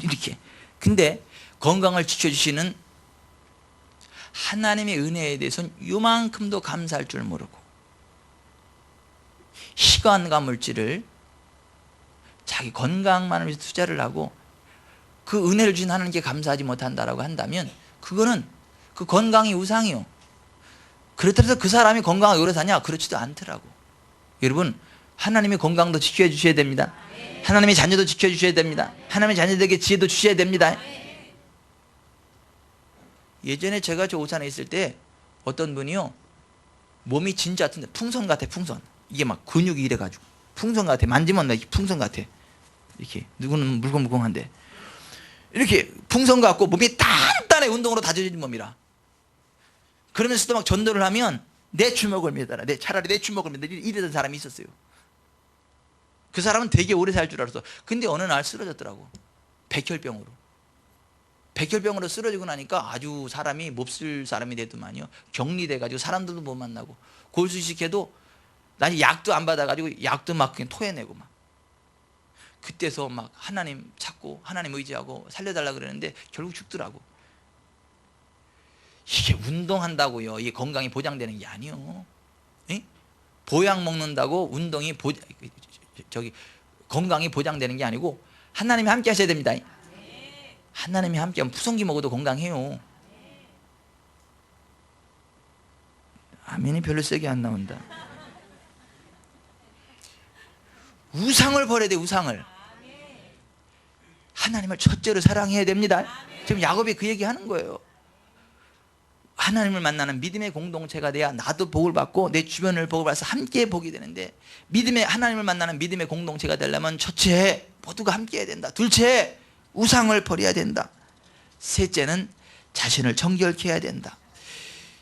이렇게. 근데 건강을 지켜주시는 하나님의 은혜에 대해서는 요만큼도 감사할 줄 모르고 시간과 물질을 자기 건강만을 위해서 투자를 하고 그 은혜를 주신 하나님께 감사하지 못한다라고 한다면 그거는 그 건강이 우상이요. 그렇다고 해서 그 사람이 건강하게 오래 사냐? 그렇지도 않더라고. 여러분, 하나님의 건강도 지켜주셔야 됩니다. 하나님의 자녀도 지켜주셔야 됩니다. 하나님의 자녀들에게 지혜도 주셔야 됩니다. 예전에 제가 저 오산에 있을 때 어떤 분이요 몸이 진짜 같은데 풍선 같아. 풍선. 이게 막 근육이 이래가지고 풍선 같아. 만지면 나 풍선 같아. 이렇게 누구는 물컹물컹한데 이렇게 풍선 같고 몸이 단단해. 운동으로 다져진 몸이라. 그러면서도 막 전도를 하면 내 주먹을 매달아. 차라리 내 주먹을 매달아. 이러던 사람이 있었어요. 그 사람은 되게 오래 살 줄 알았어. 근데 어느 날 쓰러졌더라고. 백혈병으로. 백혈병으로 쓰러지고 나니까 아주 사람이 몹쓸 사람이 되더만요. 격리돼가지고 사람들도 못 만나고 골수식해도 난 약도 안 받아가지고 약도 막 그냥 토해내고 막. 그때서 막 하나님 찾고 하나님 의지하고 살려달라 그러는데 결국 죽더라고. 이게 운동한다고요 이게 건강이 보장되는 게 아니요. 에? 보약 먹는다고 운동이 건강이 보장되는 게 아니고 하나님이 함께 하셔야 됩니다. 하나님이 함께하면 푸성기 먹어도 건강해요. 아멘이 별로 세게 안 나온다. 우상을 버려야 돼. 우상을. 하나님을 첫째로 사랑해야 됩니다. 지금 야곱이 그 얘기하는 거예요. 하나님을 만나는 믿음의 공동체가 돼야 나도 복을 받고 내 주변을 복을 받아서 함께 복이 되는데, 하나님을 만나는 믿음의 공동체가 되려면 첫째 모두가 함께 해야 된다. 둘째 우상을 버려야 된다. 셋째는 자신을 정결케 해야 된다.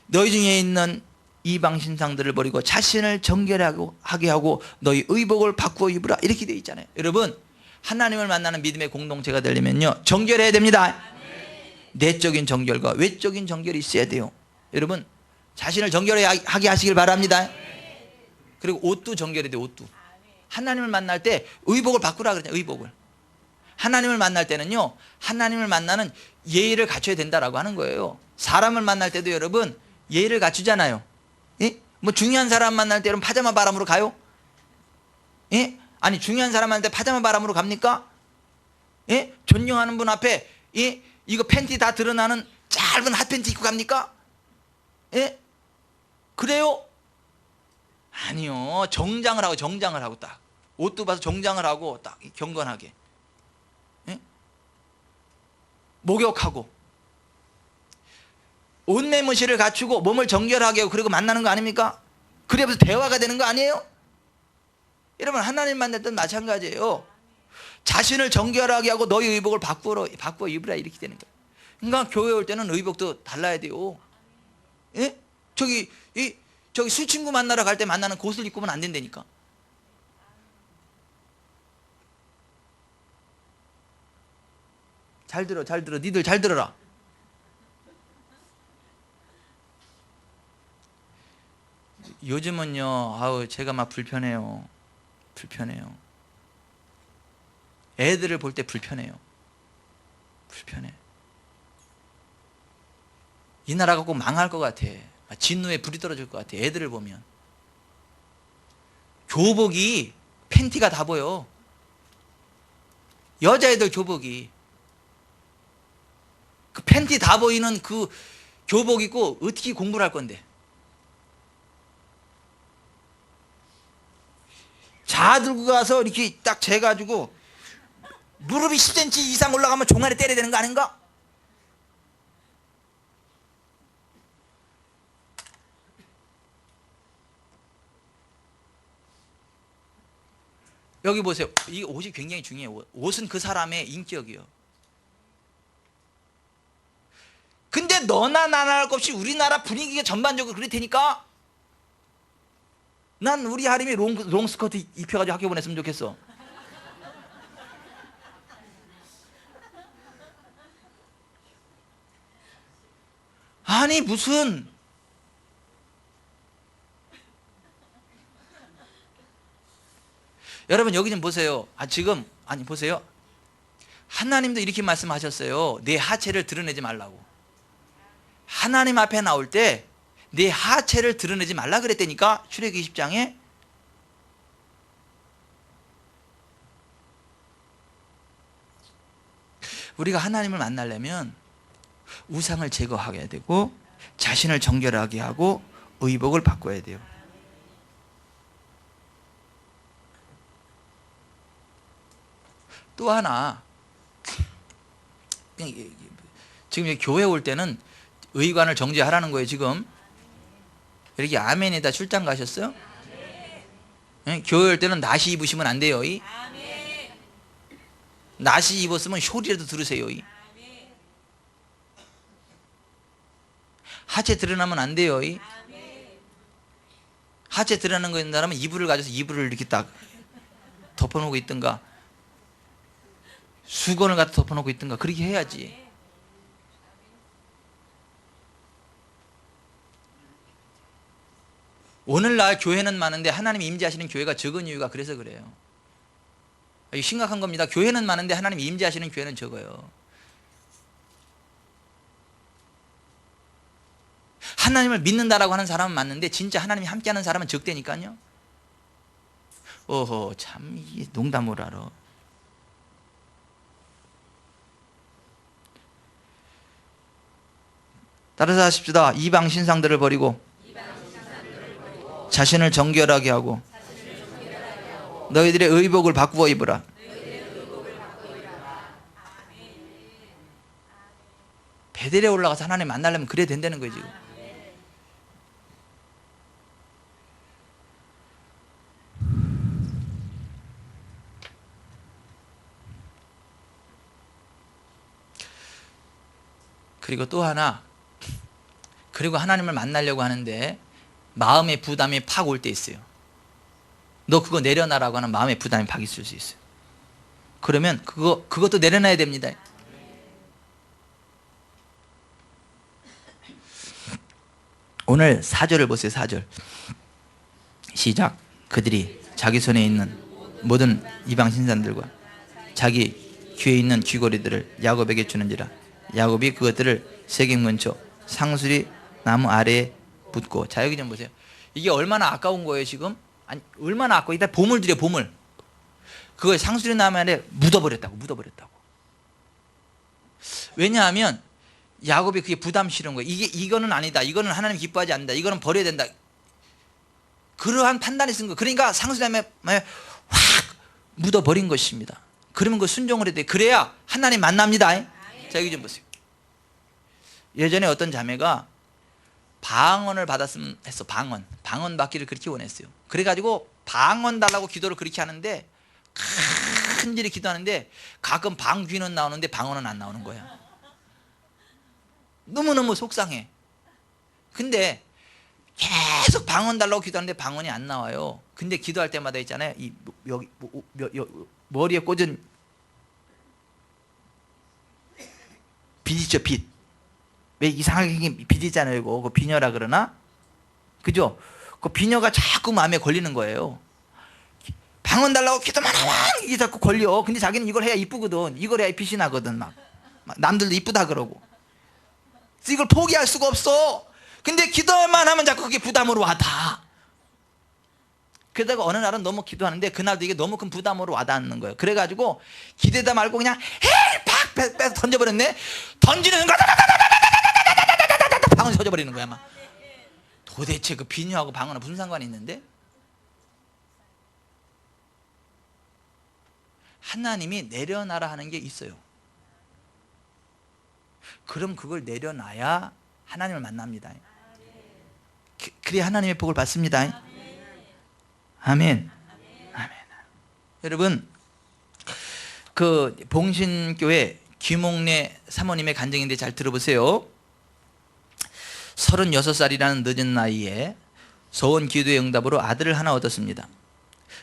너희 중에 있는 이방 신상들을 버리고 자신을 정결하게 하고 너희 의복을 바꾸어 입으라. 이렇게 되어 있잖아요. 여러분, 하나님을 만나는 믿음의 공동체가 되려면요 정결해야 됩니다. 내적인 정결과 외적인 정결이 있어야 돼요. 여러분, 자신을 정결하게 하시길 바랍니다. 그리고 옷도 정결해야 돼. 옷도. 하나님을 만날 때 의복을 바꾸라 그러냐. 의복을. 하나님을 만날 때는요, 하나님을 만나는 예의를 갖춰야 된다라고 하는 거예요. 사람을 만날 때도 여러분 예의를 갖추잖아요. 예? 뭐 중요한 사람 만날 때는 파자마 바람으로 가요? 예? 아니 중요한 사람 만날 때 파자마 바람으로 갑니까? 예? 존경하는 분 앞에 예? 이거 팬티 다 드러나는 짧은 핫팬티 입고 갑니까? 예? 그래요? 아니요. 정장을 하고 딱 옷도 봐서 정장을 하고 딱 경건하게 예? 목욕하고 옷 내무시를 갖추고 몸을 정결하게 하고 그리고 만나는 거 아닙니까? 그래서 대화가 되는 거 아니에요? 여러분 하나님 만날 때는 마찬가지예요. 자신을 정결하게 하고 너희 의복을 바꾸어 입으라 이렇게 되는 거예요. 그러니까 교회 올 때는 의복도 달라야 돼요. 예? 저기 술 친구 만나러 갈 때 만나는 그 옷을 입고 오면 안 된다니까. 잘 들어. 니들 잘 들어라. 요즘은요, 아우 제가 막 불편해요. 애들을 볼 때 불편해. 이 나라가 꼭 망할 것 같아. 진노에 불이 떨어질 것 같아. 애들을 보면 교복이 팬티가 다 보여. 여자애들 교복이 그 팬티 다 보이는 그 교복 입고 어떻게 공부를 할 건데. 자 들고 가서 이렇게 딱 재가지고 무릎이 10cm 이상 올라가면 종아리 때려야 되는 거 아닌가? 여기 보세요. 이 옷이 굉장히 중요해요. 옷은 그 사람의 인격이요. 근데 너나 나나 할 것 없이 우리나라 분위기가 전반적으로 그럴 테니까 난 우리 하림이 롱스커트 입혀가지고 학교 보냈으면 좋겠어. 아니 무슨 여러분 여기 좀 보세요. 지금 보세요. 하나님도 이렇게 말씀하셨어요. 내 하체를 드러내지 말라고. 하나님 앞에 나올 때 내 하체를 드러내지 말라 그랬다니까. 출애굽기 20장에. 우리가 하나님을 만나려면 우상을 제거하게 되고 자신을 정결하게 하고 의복을 바꿔야 돼요. 또 하나, 지금 교회 올 때는 의관을 정지하라는 거예요. 지금 이렇게 아멘에다 출장 가셨어요? 네? 교회 올 때는 나시 입으시면 안 돼요. 나시 입었으면 쇼리라도 들으세요. 하체 드러나면 안 돼요. 하체 드러나는 거 있는 사람은 이불을 가져서 이불을 이렇게 딱 덮어놓고 있든가 수건을 갖다 덮어놓고 있든가 그렇게 해야지. 오늘날 교회는 많은데 하나님 임재하시는 교회가 적은 이유가 그래서 그래요. 이게 심각한 겁니다. 교회는 많은데 하나님 임재하시는 교회는 적어요. 하나님을 믿는다라고 하는 사람은 맞는데 진짜 하나님이 함께하는 사람은 적대니까요. 어허 참 이게 농담을 알아. 따라서 하십시다. 이방 신상들을 버리고 자신을 정결하게 하고 너희들의 의복을 바꾸어 입으라. 베델에 올라가서 하나님 만나려면 그래야 된다는 거예요. 지금 그리고 또 하나, 그리고 하나님을 만나려고 하는데 마음의 부담이 팍 올 때 있어요. 너 그거 내려놔라고 하는 마음의 부담이 팍 있을 수 있어요. 그러면 그것도 내려놔야 됩니다. 오늘 4절을 보세요. 4절 시작. 그들이 자기 손에 있는 모든 이방 신상들과 자기 귀에 있는 귀고리들을 야곱에게 주는지라. 야곱이 그것들을 세겜 근처 상수리 나무 아래에 묻고. 자, 여기 좀 보세요. 이게 얼마나 아까운 거예요 지금. 아니, 얼마나 아까워. 이따 보물들이에요, 보물. 그걸 상수리 나무 아래에 묻어버렸다고. 왜냐하면 야곱이 그게 부담 싫은 거예요. 이거는 아니다, 이거는 하나님 기뻐하지 않는다, 이거는 버려야 된다, 그러한 판단이 쓴 거예요. 그러니까 상수리 나무에 확 묻어버린 것입니다. 그러면 그 순종을 해야 돼. 그래야 하나님 만납니다. 자, 여기 좀 보세요. 예전에 어떤 자매가 방언을 받았으면 했어. 방언 받기를 그렇게 원했어요. 그래가지고 방언 달라고 기도를 그렇게 하는데, 큰일이 기도하는데 가끔 방귀는 나오는데 방언은 안 나오는 거야. 너무너무 속상해. 근데 계속 방언 달라고 기도하는데 방언이 안 나와요. 근데 기도할 때마다 있잖아요, 여기 머리에 꽂은 빛 있죠, 빛. 왜 이상하게 생긴 빛 있잖아요, 이거. 그 비녀라 그러나? 그죠? 그 비녀가 자꾸 마음에 걸리는 거예요. 방언 달라고 기도만 하면 이게 자꾸 걸려. 근데 자기는 이걸 해야 이쁘거든. 이걸 해야 빛이 나거든. 막 남들도 이쁘다 그러고. 그래서 이걸 포기할 수가 없어. 근데 기도만 하면 자꾸 그게 부담으로 와닿아. 그러다가 어느 날은 너무 기도하는데 그날도 이게 너무 큰 부담으로 와닿는 거예요. 그래가지고 기대다 말고 그냥 팍 빼서 던져버렸네. 던지는 순간 방언이 터져버리는 거야 막. 도대체 그 비녀하고 방언은 무슨 상관이 있는데? 하나님이 내려놔라 하는 게 있어요. 그럼 그걸 내려놔야 하나님을 만납니다. 그래야 하나님의 복을 받습니다. 아멘. 아멘. 여러분, 그 봉신교회 귀목래 사모님의 간증인데 잘 들어보세요. 36살이라는 늦은 나이에 소원 기도의 응답으로 아들을 하나 얻었습니다.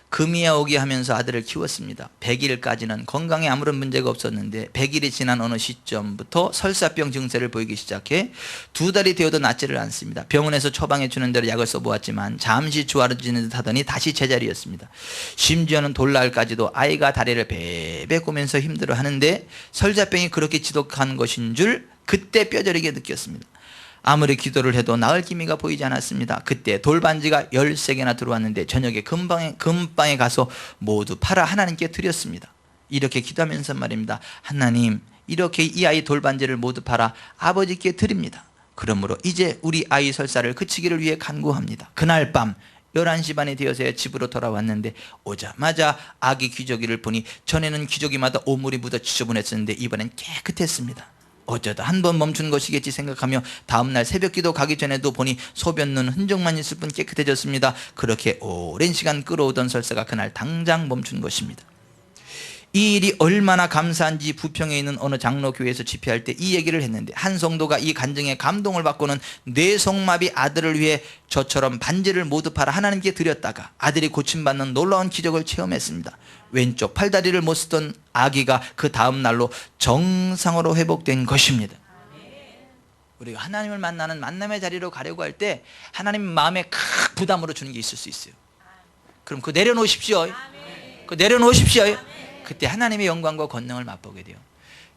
금이야 오기 하면서 아들을 키웠습니다. 100일까지는 건강에 아무런 문제가 없었는데 100일이 지난 어느 시점부터 설사병 증세를 보이기 시작해 2달이 되어도 낫지를 않습니다. 병원에서 처방해 주는 대로 약을 써보았지만 잠시 좋아지는 듯 하더니 다시 제자리였습니다. 심지어는 돌날까지도 아이가 다리를 베베 꼬면서 힘들어하는데 설사병이 그렇게 지독한 것인 줄 그때 뼈저리게 느꼈습니다. 아무리 기도를 해도 나을 기미가 보이지 않았습니다. 그때 돌반지가 13개나 들어왔는데 저녁에 금방에 가서 모두 팔아 하나님께 드렸습니다. 이렇게 기도하면서 말입니다. 하나님, 이렇게 이 아이 돌반지를 모두 팔아 아버지께 드립니다. 그러므로 이제 우리 아이 설사를 그치기를 위해 간구합니다. 그날 밤 11시 반이 되어서야 집으로 돌아왔는데 오자마자 아기 기저귀를 보니 전에는 기저귀마다 오물이 묻어 지저분했었는데 이번엔 깨끗했습니다. 어쩌다 한 번 멈춘 것이겠지 생각하며 다음날 새벽기도 가기 전에도 보니 소변눈 흔적만 있을 뿐 깨끗해졌습니다. 그렇게 오랜 시간 끌어오던 설사가 그날 당장 멈춘 것입니다. 이 일이 얼마나 감사한지 부평에 있는 어느 장로교회에서 집회할 때 이 얘기를 했는데 한 성도가 이 간증에 감동을 받고는 뇌성마비 아들을 위해 저처럼 반지를 모두 팔아 하나님께 드렸다가 아들이 고침받는 놀라운 기적을 체험했습니다. 왼쪽 팔다리를 못 쓰던 아기가 그 다음 날로 정상으로 회복된 것입니다. 우리가 하나님을 만나는 만남의 자리로 가려고 할 때 하나님 마음에 큰 부담으로 주는 게 있을 수 있어요. 그럼 그거 내려놓으십시오. 그거 내려놓으십시오. 그때 하나님의 영광과 권능을 맛보게 돼요.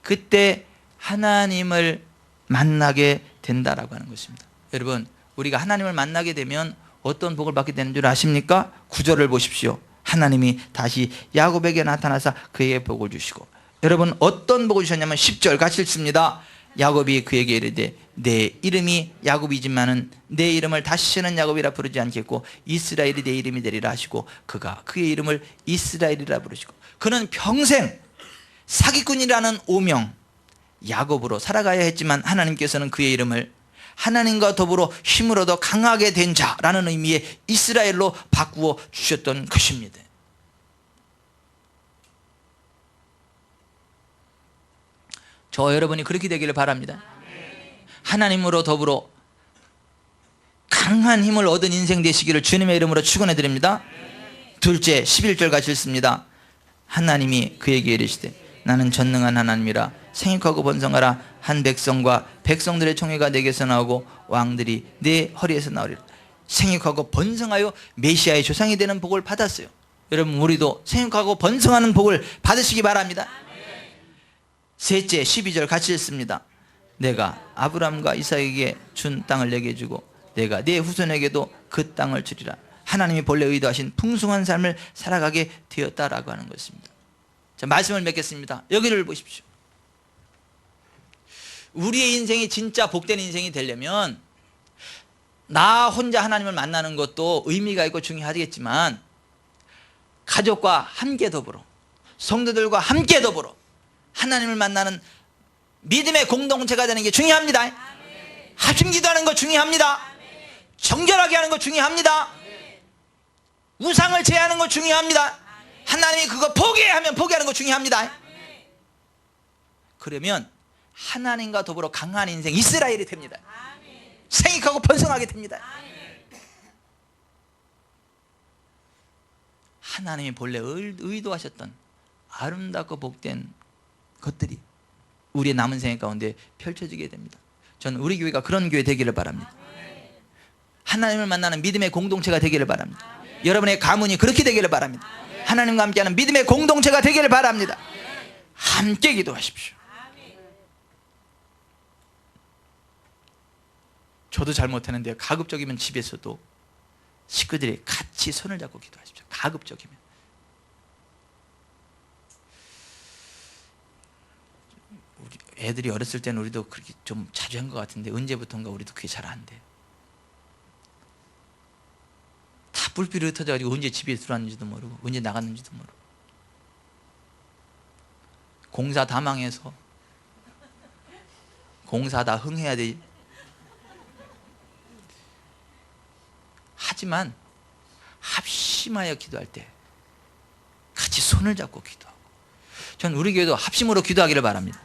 그때 하나님을 만나게 된다라고 하는 것입니다. 여러분, 우리가 하나님을 만나게 되면 어떤 복을 받게 되는 줄 아십니까? 9절을 보십시오. 하나님이 다시 야곱에게 나타나서 그에게 복을 주시고, 여러분 어떤 복을 주셨냐면 10절 같이 읽습니다. 야곱이 그에게 이르되 내 이름이 야곱이지만은 내 이름을 다시는 야곱이라 부르지 않겠고 이스라엘이 내 이름이 되리라 하시고 그가 그의 이름을 이스라엘이라 부르시고 그는 평생 사기꾼이라는 오명 야곱으로 살아가야 했지만 하나님께서는 그의 이름을 하나님과 더불어 힘을 얻어 강하게 된 자라는 의미의 이스라엘로 바꾸어 주셨던 것입니다. 저 여러분이 그렇게 되기를 바랍니다. 하나님으로 더불어 강한 힘을 얻은 인생 되시기를 주님의 이름으로 축원해 드립니다. 둘째 11절 같이 읽습니다. 하나님이 그에게 이르시되 나는 전능한 하나님이라 생육하고 번성하라. 한 백성과 백성들의 총회가 내게서 나오고 왕들이 내 허리에서 나오리라. 생육하고 번성하여 메시아의 조상이 되는 복을 받았어요. 여러분, 우리도 생육하고 번성하는 복을 받으시기 바랍니다. 셋째, 12절 같이 읽습니다. 내가 아브라함과 이삭에게 준 땅을 내게 주고 내가 네 후손에게도 그 땅을 주리라. 하나님이 본래 의도하신 풍성한 삶을 살아가게 되었다라고 하는 것입니다. 자, 말씀을 맺겠습니다. 여기를 보십시오. 우리의 인생이 진짜 복된 인생이 되려면 나 혼자 하나님을 만나는 것도 의미가 있고 중요하겠지만 가족과 함께 더불어 성도들과 함께 더불어 하나님을 만나는 믿음의 공동체가 되는 게 중요합니다. 합심 기도하는 거 중요합니다. 정결하게 하는 거 중요합니다. 우상을 제하는 거 중요합니다. 하나님이 그거 포기하면 포기하는 거 중요합니다. 그러면 하나님과 더불어 강한 인생 이스라엘이 됩니다. 생익하고 번성하게 됩니다. 하나님이 본래 의도하셨던 아름답고 복된 것들이 우리의 남은 생애 가운데 펼쳐지게 됩니다. 저는 우리 교회가 그런 교회 되기를 바랍니다. 하나님을 만나는 믿음의 공동체가 되기를 바랍니다. 여러분의 가문이 그렇게 되기를 바랍니다. 하나님과 함께하는 믿음의 공동체가 되기를 바랍니다. 함께 기도하십시오. 저도 잘 못하는데 가급적이면 집에서도 식구들이 같이 손을 잡고 기도하십시오. 가급적이면. 우리 애들이 어렸을 때는 우리도 그렇게 좀 자주 한 것 같은데 언제부턴가 우리도 그게 잘 안 돼요. 다 뿔뿔이 흩어져가지고 언제 집에 들어왔는지도 모르고 언제 나갔는지도 모르고 공사 다 망해서 공사 다 흥해야 돼. 하지만 합심하여 기도할 때 같이 손을 잡고 기도하고, 저는 우리 교회도 합심으로 기도하기를 바랍니다.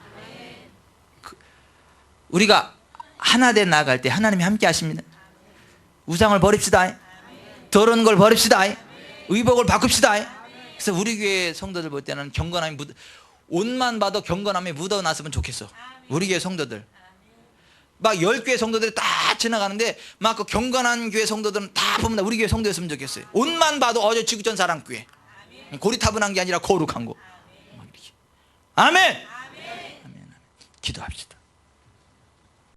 우리가 하나 돼 나아갈 때 하나님이 함께 하십니다. 우상을 버립시다. 더러운 걸 버립시다. 의복을 바꿉시다. 그래서 우리 교회 성도들 볼 때는 경건함이 옷만 봐도 경건함이 묻어났으면 좋겠어. 우리 교회 성도들 막 10교회 성도들이 다 지나가는데 막 그 경건한 교회 성도들은 다 보면 우리 교회 성도였으면 좋겠어요. 옷만 봐도 어제 지구촌 사랑교회 고리타분한 게 아니라 거룩한 거. 아멘. 아멘. 기도합시다.